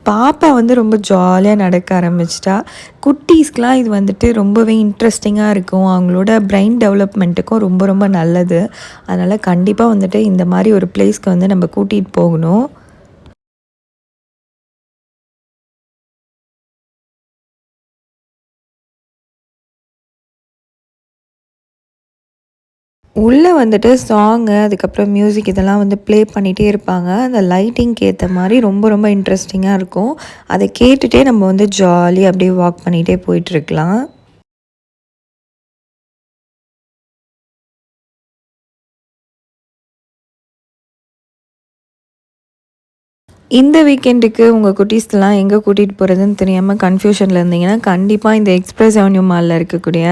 பாப்பா வந்து ரொம்ப ஜாலியாக நடக்க ஆரம்பிச்சிட்டா. குட்டீஸ்க்கெலாம் இது வந்துட்டு ரொம்பவே இன்ட்ரெஸ்டிங்காக இருக்கும். அவங்களோட பிரெயின் டெவலப்மெண்ட்டுக்கும் ரொம்ப ரொம்ப நல்லது. அதனால் கண்டிப்பாக வந்துட்டு இந்த மாதிரி ஒரு பிளேஸ்க்கு வந்து நம்ம கூட்டிகிட்டு போகணும். உள்ளே வந்துட்டு சாங்கு, அதுக்கப்புறம் மியூசிக் இதெல்லாம் வந்து ப்ளே பண்ணிகிட்டே இருப்பாங்க. அந்த லைட்டிங்க்கு ஏற்ற மாதிரி ரொம்ப ரொம்ப இன்ட்ரெஸ்டிங்காக இருக்கும். அதை கேட்டுகிட்டே நம்ம வந்து ஜாலியாக அப்படியே வாக் பண்ணிகிட்டே போயிட்டுருக்கலாம். இந்த வீக்கெண்டுக்கு உங்கள் குட்டீஸ்லாம் எங்கே கூட்டிகிட்டு போகிறதுன்னு தெரியாமல் கன்ஃப்யூஷனில் இருந்தீங்கன்னா, கண்டிப்பாக இந்த எக்ஸ்பிரஸ் அவென்யூ மாலில் இருக்கக்கூடிய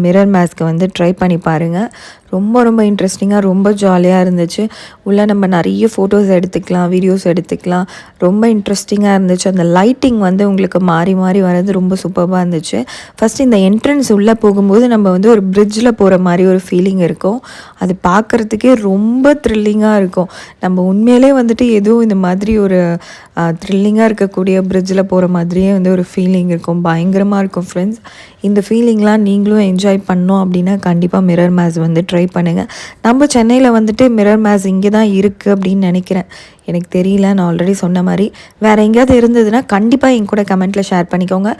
மிரர் மேஸ்க்கு வந்து ட்ரை பண்ணி பாருங்கள். ரொம்ப ரொம்ப இன்ட்ரெஸ்டிங்காக ரொம்ப ஜாலியாக இருந்துச்சு. உள்ளே நம்ம நிறைய ஃபோட்டோஸ் எடுத்துக்கலாம், வீடியோஸ் எடுத்துக்கலாம். ரொம்ப இன்ட்ரெஸ்டிங்காக இருந்துச்சு. அந்த லைட்டிங் வந்து உங்களுக்கு மாறி மாறி வர்றது ரொம்ப சூப்பராக இருந்துச்சு. ஃபஸ்ட்டு இந்த என்ட்ரன்ஸ் உள்ளே போகும்போது நம்ம வந்து ஒரு பிரிட்ஜில் போகிற மாதிரி ஒரு ஃபீலிங் இருக்கும். அது பார்க்குறதுக்கே ரொம்ப த்ரில்லிங்காக இருக்கும். நம்ம உண்மையிலே வந்துட்டு எதுவும் இந்த மாதிரி ஒரு த்ரில்லிங்காக இருக்கக்கூடிய பிரிட்ஜில் போகிற மாதிரியே வந்து ஒரு ஃபீலிங் இருக்கும். பயங்கரமாக இருக்கும் ஃப்ரெண்ட்ஸ். இந்த ஃபீலிங்லாம் நீங்களும் என்ஜாய் பண்ணோம் அப்படின்னா கண்டிப்பாக மிரர் மேஸ் வந்து ட்ரை பண்ணுங்கள். நம்ம சென்னையில் வந்துட்டு மிரர் மேஸ் இங்கே தான் இருக்குது அப்படின்னு நினைக்கிறேன். எனக்கு தெரியல. நான் ஆல்ரெடி சொன்ன மாதிரி வேறு எங்கேயாவது இருந்ததுன்னா கண்டிப்பாக என் கூட கமெண்ட்டில் ஷேர் பண்ணிக்கோங்க.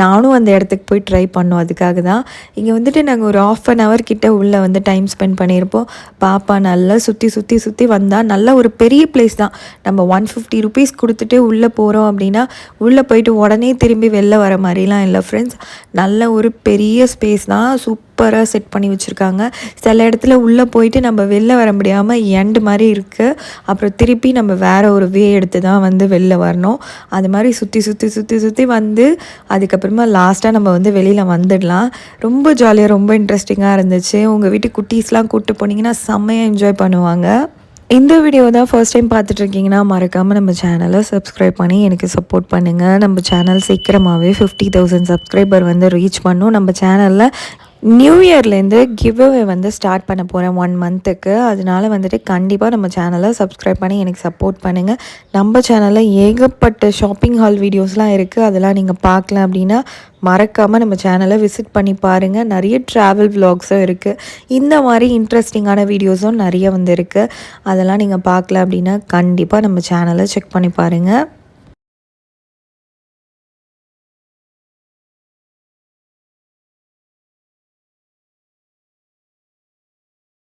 நானும் அந்த இடத்துக்கு போய் ட்ரை பண்ணோம். அதுக்காக தான் இங்கே வந்துட்டு நாங்கள் ஒரு 1/2 hour கிட்ட உள்ளே வந்து டைம் ஸ்பெண்ட் பண்ணியிருப்போம். பாப்பா நல்லா சுற்றி சுற்றி சுற்றி வந்தால் நல்ல ஒரு பெரிய பிளேஸ் தான். நம்ம 150 rupees கொடுத்துட்டு உள்ளே போகிறோம் அப்படின்னா உள்ளே போயிட்டு உடனே திரும்பி வெளில வர மாதிரிலாம் இல்லை ஃப்ரெண்ட்ஸ். நல்ல ஒரு பெரிய ஸ்பேஸ் தான். சூப்பராக செட் பண்ணி வச்சுருக்காங்க. சில இடத்துல உள்ளே போயிட்டு நம்ம வெளில வர முடியாமல் எண்டு மாதிரி இருக்குது. அப்புறம் திருப்பி நம்ம வேறு ஒரு வே எடுத்து தான் வந்து வெளில வரணும். அது மாதிரி சுற்றி சுற்றி சுற்றி சுற்றி வந்து அதுக்கப்புறமா லாஸ்ட்டாக நம்ம வந்து வெளியில் வந்துடலாம். ரொம்ப ஜாலியாக ரொம்ப இன்ட்ரெஸ்டிங்காக இருந்துச்சு. உங்கள் வீட்டு குட்டீஸ்லாம் கூப்பிட்டு போனீங்கன்னா செம்மையாக என்ஜாய் பண்ணுவாங்க. இந்த வீடியோ தான் ஃபர்ஸ்ட் டைம் பார்த்துட்ருக்கீங்கன்னா மறக்காமல் நம்ம சேனலை சப்ஸ்கிரைப் பண்ணி எனக்கு சப்போர்ட் பண்ணுங்கள். நம்ம சேனல் சீக்கிரமாகவே 50,000 சப்ஸ்கிரைபர் வந்து ரீச் பண்ணும். நம்ம சேனலில் நியூ இயர்லேருந்து கிவ்அவே வந்து ஸ்டார்ட் பண்ண போகிறேன் 1 monthக்கு. அதனால வந்துட்டு கண்டிப்பாக நம்ம சேனலை சப்ஸ்கிரைப் பண்ணி எனக்கு சப்போர்ட் பண்ணுங்கள். நம்ம சேனலில் ஏகப்பட்ட ஷாப்பிங் ஹால் வீடியோஸ்லாம் இருக்குது. அதெல்லாம் நீங்கள் பார்க்கல அப்படின்னா மறக்காமல் நம்ம சேனலை விசிட் பண்ணி பாருங்கள். நிறைய ட்ராவல் விலாக்ஸும் இருக்குது. இந்த மாதிரி இன்ட்ரெஸ்டிங்கான வீடியோஸும் நிறைய வந்து இருக்குது. அதெல்லாம் நீங்கள் பார்க்கல அப்படின்னா கண்டிப்பாக நம்ம சேனலை செக் பண்ணி பாருங்கள்.